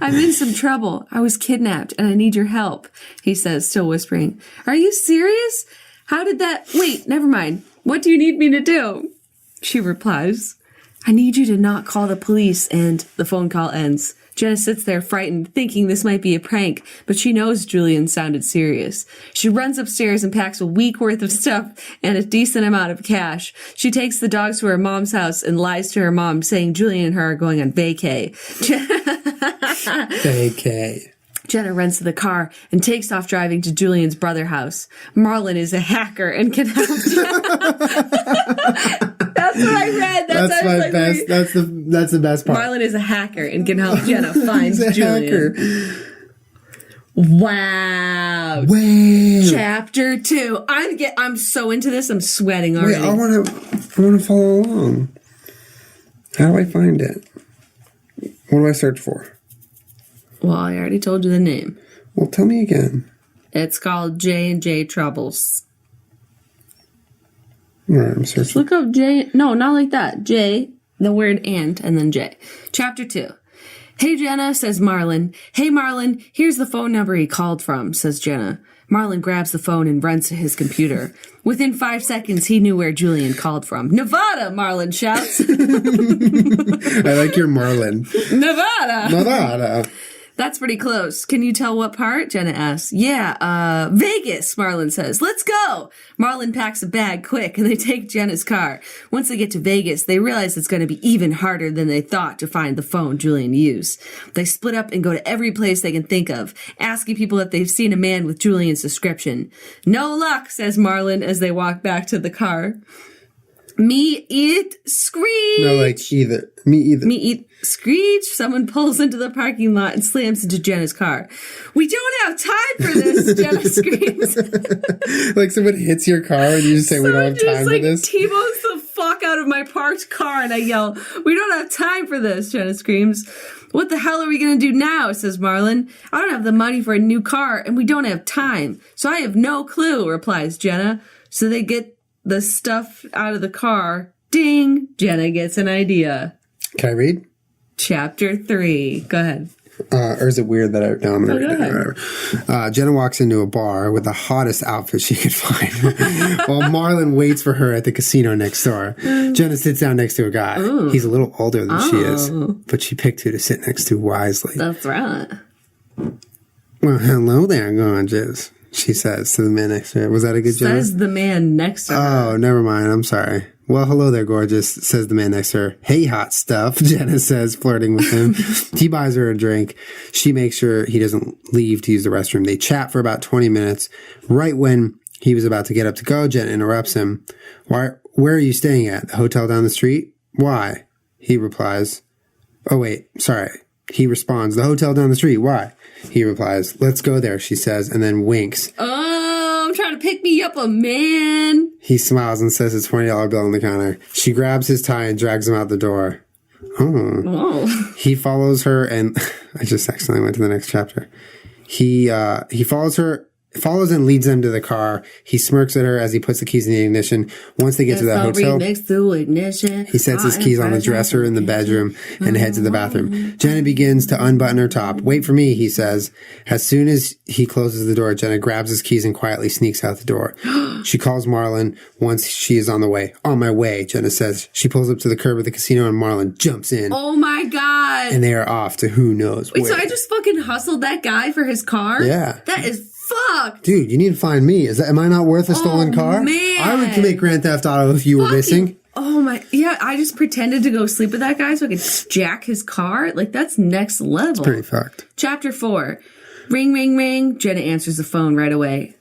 I'm in some trouble. I was kidnapped and I need your help, he says, still whispering. Are you serious? How did that... Wait, never mind. What do you need me to do? She replies, I need you to not call the police, and the phone call ends. Jenna sits there frightened, thinking this might be a prank, but she knows Julian sounded serious. She runs upstairs and packs a week worth of stuff and a decent amount of cash. She takes the dogs to her mom's house and lies to her mom, saying Julian and her are going on vacay. Vacay. Jenna runs to the car and takes off driving to Julian's brother's house. Marlon is a hacker and can help Jenna. That's what I read. That's my best. That's the best part. Marlon is a hacker and can help Jenna find Julian. Hacker. Wow. Chapter 2. I'm so into this. I'm sweating already. Wait, I want to follow along. How do I find it? What do I search for? Well, I already told you the name. Well, tell me again. It's called J&J Troubles. All right, I'm searching. Look up J. No, not like that. J, the word and then J. Chapter 2. Hey, Jenna, says Marlon. Hey, Marlon, here's the phone number he called from, says Jenna. Marlon grabs the phone and runs to his computer. Within 5 seconds, he knew where Julian called from. Nevada, Marlon shouts. I like your Marlon. Nevada. That's pretty close. Can you tell what part? Jenna asks. Yeah, Vegas, Marlon says. Let's go. Marlon packs a bag quick and they take Jenna's car. Once they get to Vegas, they realize it's going to be even harder than they thought to find the phone Julian used. They split up and go to every place they can think of, asking people if they've seen a man with Julian's description. No luck, says Marlon as they walk back to the car. Me eat screech. No, like either. Me either. Me eat screech. Someone pulls into the parking lot and slams into Jenna's car. We don't have time for this, Jenna screams. Like someone hits your car and you just say, we don't have time for this? T-bones the fuck out of my parked car and I yell, we don't have time for this, Jenna screams. What the hell are we going to do now, says Marlon. I don't have the money for a new car and we don't have time. So I have no clue, replies Jenna. So they get the stuff out of the car. Ding! Jenna gets an idea. Can I read? Chapter 3. Go ahead. Or is it weird that I'm going to read it? Whatever. Jenna walks into a bar with the hottest outfit she could find while Marlon waits for her at the casino next door. Jenna sits down next to a guy. Ooh. He's a little older than she is, but she picked who to sit next to wisely. That's right. Well, hello there, gorgeous, she says to the man next to her. Was that a good joke? Says the man next to her. Oh, never mind. I'm sorry. Well, hello there, gorgeous, says the man next to her. Hey, hot stuff, Jenna says, flirting with him. He buys her a drink. She makes sure he doesn't leave to use the restroom. They chat for about 20 minutes. Right when he was about to get up to go, Jenna interrupts him. Where are you staying at? The hotel down the street? Why? He replies. Oh, wait, sorry. He responds, the hotel down the street. Why? He replies, let's go there, she says, and then winks. Oh, I'm trying to pick me up a man. He smiles and says his $20 bill on the counter. She grabs his tie and drags him out the door. Oh. He follows her and I just accidentally went to the next chapter. He follows and leads them to the car. He smirks at her as he puts the keys in the ignition. Once they get to the hotel, he sets his keys on the dresser in the bedroom and heads to the bathroom. Jenna begins to unbutton her top. Wait for me, he says. As soon as he closes the door, Jenna grabs his keys and quietly sneaks out the door. She calls Marlon once she is on the way. On my way, Jenna says. She pulls up to the curb of the casino and Marlon jumps in. Oh my God. And they are off to who knows where. Wait, so I just fucking hustled that guy for his car? Yeah. That is fucked. Dude, you need to find me. Am I not worth a stolen car? Man. I would commit Grand Theft Auto if you were missing. Oh my, yeah, I just pretended to go sleep with that guy so I could jack his car. Like, that's next level. It's pretty fucked. Chapter 4. Ring, ring, ring. Jenna answers the phone right away.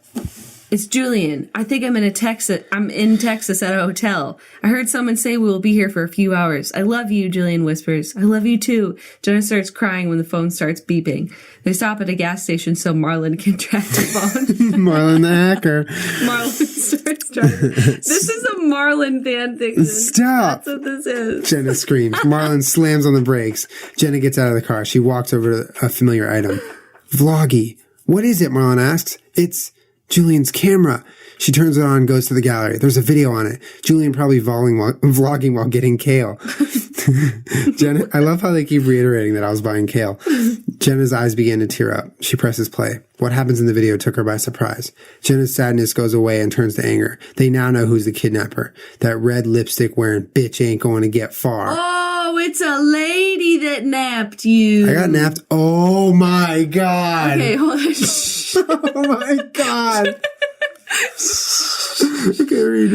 It's Julian. I think I'm in Texas at a hotel. I heard someone say we will be here for a few hours. I love you, Julian whispers. I love you too. Jenna starts crying when the phone starts beeping. They stop at a gas station so Marlon can track the phone. Marlon the hacker. Marlon starts driving. This is a Marlon fan fiction. Stop. That's what this is. Jenna screams. Marlon slams on the brakes. Jenna gets out of the car. She walks over to a familiar item. Vloggy. What is it? Marlon asks. It's Julian's camera. She turns it on and goes to the gallery. There's a video on it. Julian probably vlogging while getting kale. Jenna, I love how they keep reiterating that I was buying kale. Jenna's eyes begin to tear up. She presses play. What happens in the video took her by surprise. Jenna's sadness goes away and turns to anger. They now know who's the kidnapper. That red lipstick wearing bitch ain't going to get far. Oh, it's a lady that napped you. I got napped. Oh my God. Okay, hold on. Oh my God. Okay, read.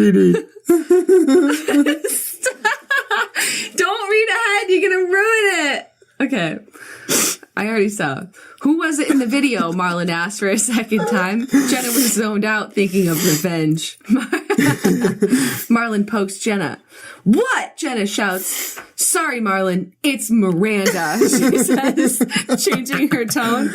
Don't read ahead. You're going to ruin it. Okay. I already saw. Who was it in the video? Marlon asked for a second time. Jenna was zoned out thinking of revenge. Marlon pokes Jenna. What? Jenna shouts. Sorry, Marlon. It's Miranda, she says, changing her tone.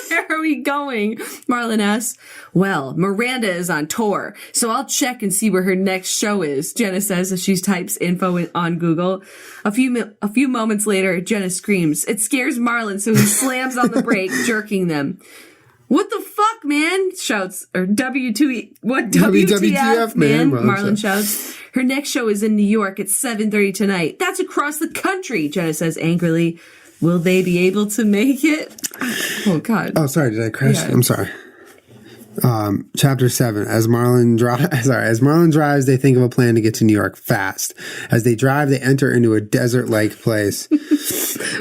Where are we going? Marlon asks. Well, Miranda is on tour, so I'll check and see where her next show is, Jenna says as she types info on Google. A few moments later, Jenna screams. It scares Marlon, so he slams on the brake, jerking them. What the fuck, man? Shouts, or WTF, man? Marlon shouts. Her next show is in New York at 7:30 tonight. That's across the country, Jenna says angrily. Will they be able to make it? Oh, God. Oh, sorry. Did I crash? Yeah. I'm sorry. Chapter 7. As Marlon drives, they think of a plan to get to New York fast. As they drive, they enter into a desert-like place.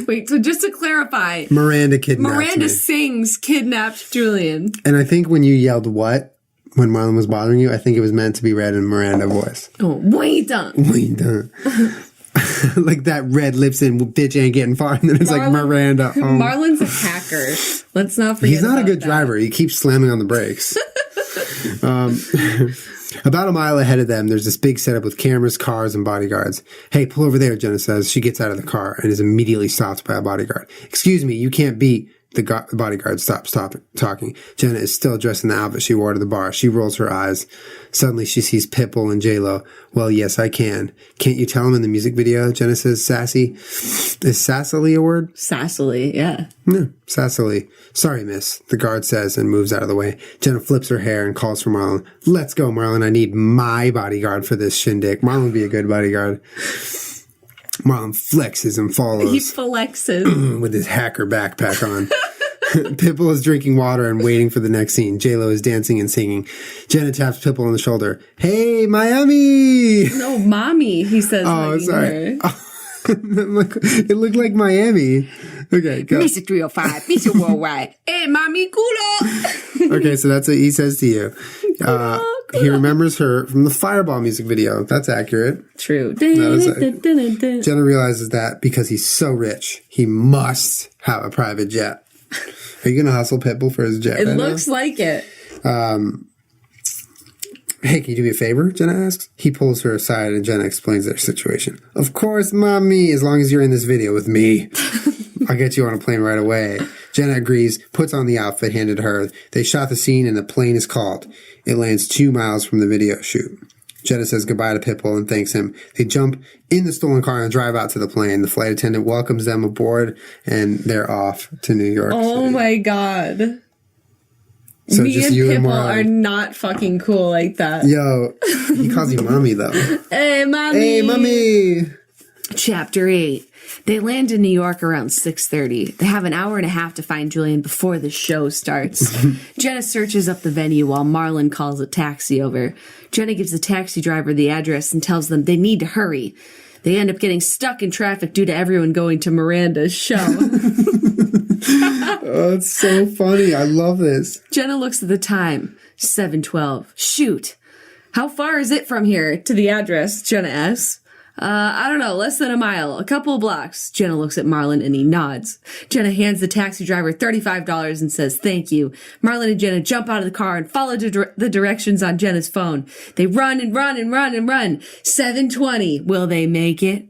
Wait, so just to clarify. Miranda sings kidnapped Julian. And I think when you yelled what when Marlon was bothering you, I think it was meant to be read in Miranda voice. Oh, wait done. Like that red lips and bitch ain't getting far. And then it's like Miranda. Oh. Marlon's a hacker. Let's not forget. He's not a good driver. He keeps slamming on the brakes. About a mile ahead of them, there's this big setup with cameras, cars, and bodyguards. Hey, pull over there, Jenna says. She gets out of the car and is immediately stopped by a bodyguard. Excuse me, you can't beat. The bodyguard stops talking. Jenna is still dressed in the outfit she wore to the bar. She rolls her eyes. Suddenly, she sees Pitbull and J-Lo. Well, yes, I can. Can't you tell him in the music video? Jenna says sassy. Is sassily a word? Sassily, yeah. No, sassily. Sorry, miss, the guard says and moves out of the way. Jenna flips her hair and calls for Marlon. Let's go, Marlon. I need my bodyguard for this shindig. Marlon would be a good bodyguard. Marlon flexes and follows. He flexes. With his hacker backpack on. Pitbull is drinking water and waiting for the next scene. J-Lo is dancing and singing. Jenna taps Pitbull on the shoulder. Hey, Miami! No, mommy, he says. Oh, sorry. It looked like Miami. Okay, go. Mr. 305, Mr. Worldwide. Hey, mommy, culo. Okay, so that's what he says to you. He remembers her from the Fireball music video. That's accurate. True. Jenna realizes that because he's so rich, he must have a private jet. Are you going to hustle Pitbull for his jet? It looks like it. Hey, can you do me a favor? Jenna asks. He pulls her aside and Jenna explains their situation. Of course, mommy, as long as you're in this video with me. I'll get you on a plane right away. Jenna agrees, puts on the outfit handed to her. They shot the scene and the plane is called. It lands 2 miles from the video shoot. Jenna says goodbye to Pitbull and thanks him. They jump in the stolen car and drive out to the plane. The flight attendant welcomes them aboard and they're off to New York City. Oh my God. So Me just and you Pitbull and are not fucking cool like that. Yo, he calls you mommy though. Hey, mommy. Hey, mommy. Chapter 8. They land in New York around 6:30. They have an hour and a half to find Julian before the show starts. Jenna searches up the venue while Marlon calls a taxi over. Jenna gives the taxi driver the address and tells them they need to hurry. They end up getting stuck in traffic due to everyone going to Miranda's show. Oh, it's so funny. I love this. Jenna looks at the time. 7:12. Shoot. How far is it from here to the address? Jenna asks. I don't know, less than a mile, a couple of blocks. Jenna looks at Marlon and he nods. Jenna hands the taxi driver $35 and says thank you. Marlon and Jenna jump out of the car and follow the directions on Jenna's phone. They run and run and run and run. 7:20. Will they make it?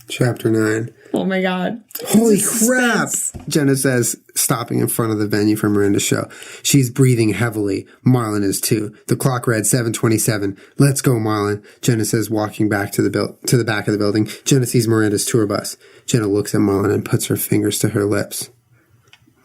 Chapter 9. Oh my God. Holy crap, Jenna says, stopping in front of the venue for Miranda's show. She's breathing heavily. Marlon is too. The clock read 7:27. Let's go, Marlon, Jenna says, walking back to the back of the building. Jenna sees Miranda's tour bus. Jenna looks at Marlon and puts her fingers to her lips.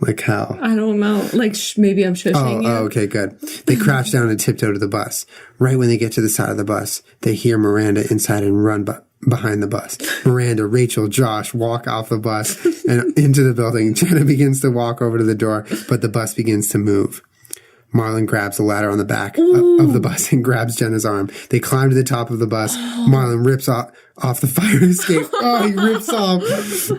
Like how? I don't know. Like maybe I'm shushing you. Oh, okay, good. They crouch down and tiptoe to the bus. Right when they get to the side of the bus, they hear Miranda inside and run behind the bus. Miranda, Rachel, Josh walk off the bus and into the building. Jenna begins to walk over to the door, but the bus begins to move. Marlon grabs a ladder on the back of the bus and grabs Jenna's arm. They climb to the top of the bus. Marlon rips off the fire escape. Oh, he rips off.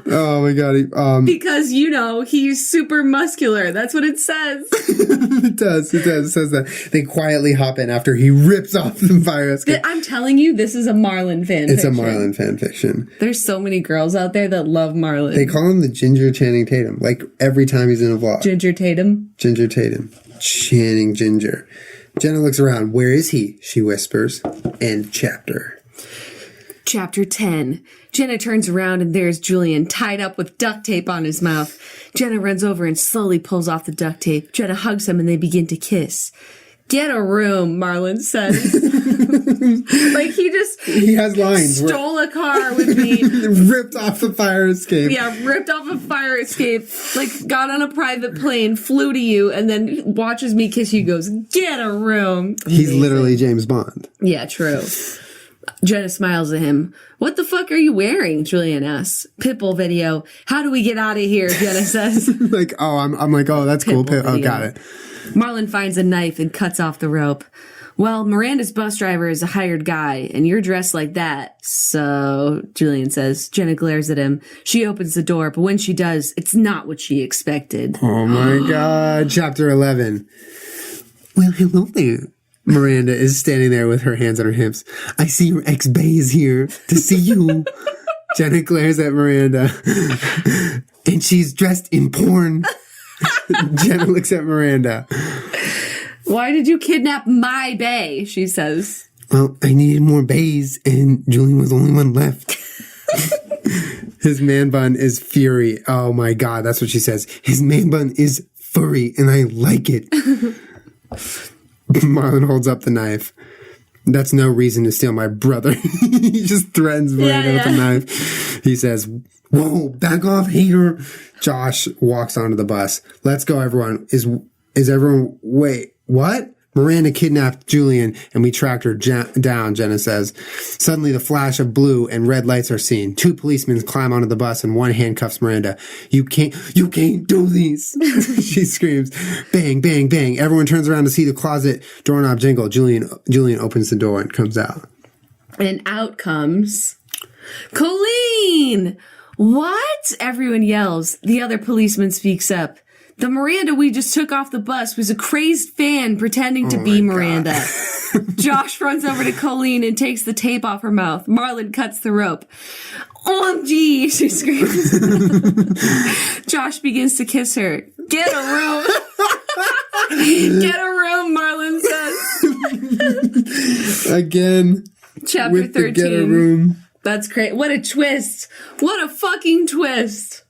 Oh my God. Because, he's super muscular. That's what it says. It does. It says that. They quietly hop in after he rips off the fire escape. I'm telling you, this is a Marlon fan fiction. It's a Marlon fan fiction. There's so many girls out there that love Marlon. They call him the Ginger Channing Tatum. Like every time he's in a vlog. Ginger Tatum. Channing Ginger. Jenna looks around. Where is he? She whispers. End chapter. Chapter 10. Jenna turns around and there's Julian tied up with duct tape on his mouth. Jenna runs over and slowly pulls off the duct tape. Jenna hugs him and they begin to kiss. Get a room, Marlon says. Like, he has lines. Stole a car with me. Ripped off the fire escape. Yeah, ripped off a fire escape. Like, got on a private plane, flew to you, and then watches me kiss you, goes, get a room. He's literally James Bond. Yeah, true. Jenna smiles at him. What the fuck are you wearing? Julian asks. Pitbull video. How do we get out of here? Jenna says. Like, oh, I'm like, oh, that's cool. Oh, got it. Marlon finds a knife and cuts off the rope. Well, Miranda's bus driver is a hired guy, and you're dressed like that. So, Julian says. Jenna glares at him. She opens the door, but when she does, it's not what she expected. Oh my God. Chapter 11. Well, hello there. Miranda is standing there with her hands on her hips. I see your ex-bae is here to see you. Jenna glares at Miranda. And she's dressed in porn. Jenna looks at Miranda. Why did you kidnap my bae? She says. Well, I needed more baes, and Julian was the only one left. His man bun is fury. Oh my God, that's what she says. His man bun is furry, and I like it. Marlon holds up the knife. That's no reason to steal my brother. He just threatens Miranda with a knife. He says, whoa, back off, hater. Josh walks onto the bus. Let's go, everyone. Is everyone... Wait, what? Miranda kidnapped Julian, and we tracked her down, Jenna says. Suddenly, the flash of blue and red lights are seen. 2 policemen climb onto the bus, and one handcuffs Miranda. You can't do these, she screams. Bang, bang, bang. Everyone turns around to see the closet doorknob jingle. Julian opens the door and comes out. And out comes Colleen! What? Everyone yells. The other policeman speaks up. The Miranda we just took off the bus was a crazed fan pretending to be Miranda. Josh runs over to Colleen and takes the tape off her mouth. Marlon cuts the rope. OMG, she screams. Josh begins to kiss her. Get a room. Get a room, Marlon says. Again. Chapter 13. Get a room. That's great. What a twist. What a fucking twist.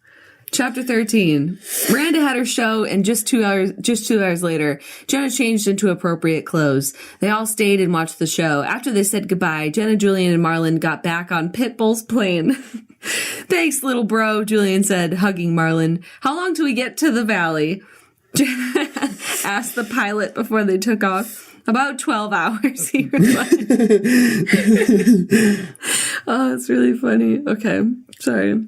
Chapter 13. Miranda had her show, and just two hours later, Jenna changed into appropriate clothes. They all stayed and watched the show. After they said goodbye, Jenna, Julian, and Marlon got back on Pitbull's plane. Thanks, little bro, Julian said, hugging Marlon. How long till we get to the valley? Jenna asked the pilot before they took off. About 12 hours, he replied. Oh, it's really funny. Okay, sorry.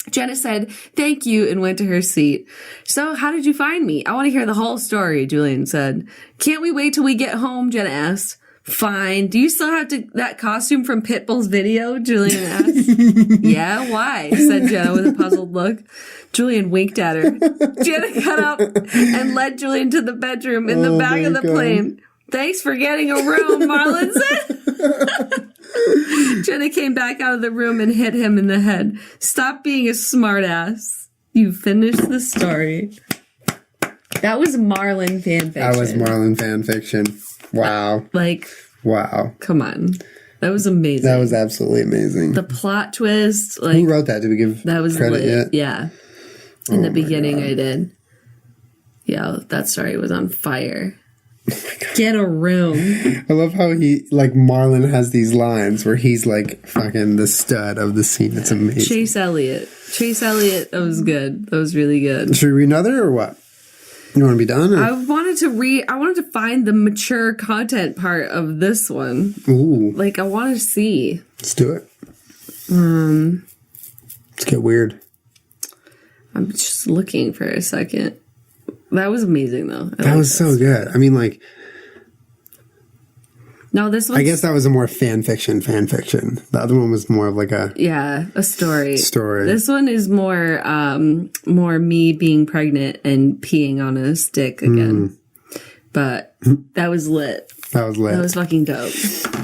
Jenna said, thank you, and went to her seat. So, how did you find me? I want to hear the whole story, Julian said. Can't we wait till we get home? Jenna asked. Fine. Do you still have that costume from Pitbull's video? Julian asked. Yeah, why? Said Jenna with a puzzled look. Julian winked at her. Jenna got up and led Julian to the bedroom in the back of the plane. Thanks for getting a room, Marlon said. Jenna came back out of the room and hit him in the head. Stop being a smartass. You finished the story. That was Marlon fan fiction. That was Marlon fan fiction. Wow. Wow. Come on. That was amazing. That was absolutely amazing. The plot twist. Who wrote that? Did we give that was credit yet? Yeah. In the beginning, I did. Yeah, that story was on fire. Get a room. I love how Marlon has these lines where he's like fucking the stud of the scene. It's amazing. Chase Elliott, that was good. That was really good. Should we read another or what? You want to be done? Or? I wanted to find the mature content part of this one. Ooh. I want to see. Let's do it. Let's get weird. I'm just looking for a second. That was amazing, though. That was so good. I mean, no, this one. I guess that was a more fan fiction. The other one was more of a story. Story. This one is more me being pregnant and peeing on a stick again. But that was lit. That was fucking dope.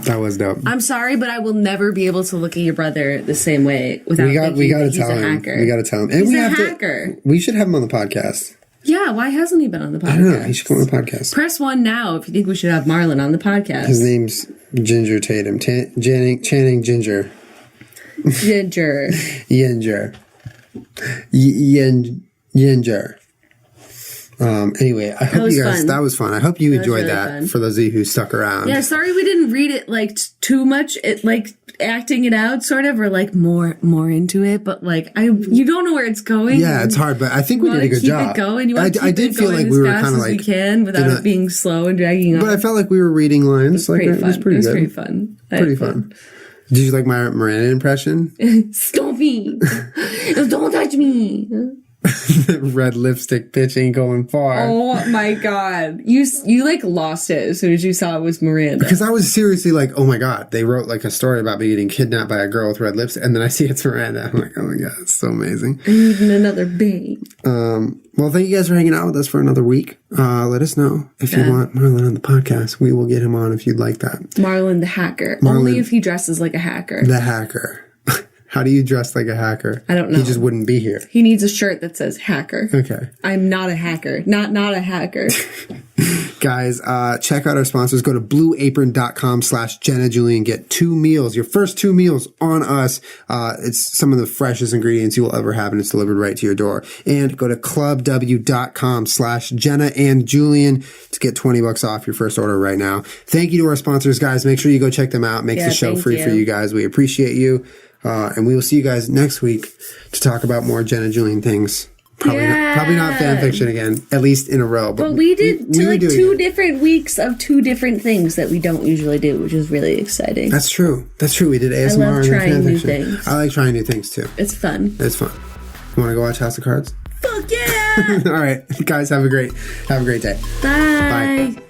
That was dope. I'm sorry, but I will never be able to look at your brother the same way without thinking that he's a hacker. We got to tell him. And he's a hacker. We should have him on the podcast. Yeah, why hasn't he been on the podcast? I don't know. He should come on the podcast. Press 1 now if you think we should have Marlon on the podcast. His name's Ginger Tatum. Channing Ginger. Ginger. Yinger. Anyway, I hope you guys, that was fun. I hope you enjoyed really that fun. for those of you who stuck around. Yeah, sorry we didn't read it like too much, like acting it out sort of, or like more into it, but like you don't know where it's going. Yeah, it's hard, but I think we did a good job. Keep it going. You want to keep I did it feel going like as we were fast kind of as like we can without it being slow and dragging on. But I felt like we were reading lines. Like it was pretty good. Pretty fun. Pretty fun. Did you like my Miranda impression? Stop me! Don't touch me! Red lipstick bitch ain't going far. Oh my god. You like lost it as soon as you saw it was Miranda. Because I was seriously like, oh my god, they wrote like a story about me getting kidnapped by a girl with red lips, and then I see it's Miranda. I'm like, oh my god, it's so amazing. Even another babe. Well, thank you guys for hanging out with us for another week. Let us know if you want Marlon on the podcast. We will get him on if you'd like that. Marlon the hacker. Only if he dresses like a hacker. The hacker. How do you dress like a hacker? I don't know. He just wouldn't be here. He needs a shirt that says hacker. Okay. I'm not a hacker. Not a hacker. Guys, check out our sponsors. Go to blueapron.com/Jenna Julien. Get 2 meals. Your first 2 meals on us. It's some of the freshest ingredients you will ever have, and it's delivered right to your door. And go to clubw.com/Jenna and Julian to get $20 off your first order right now. Thank you to our sponsors, guys. Make sure you go check them out. Makes the show free for you guys. We appreciate you. And we will see you guys next week to talk about more Jenna Julien things. Probably not fan fiction again, at least in a row. But we did like 2 different weeks of 2 different things that we don't usually do, which is really exciting. That's true. We did ASMR. I love trying and new fan fiction. things. I like trying new things too. It's fun. You want to go watch House of Cards? Fuck yeah! All right, guys, have a great day. Bye. Bye.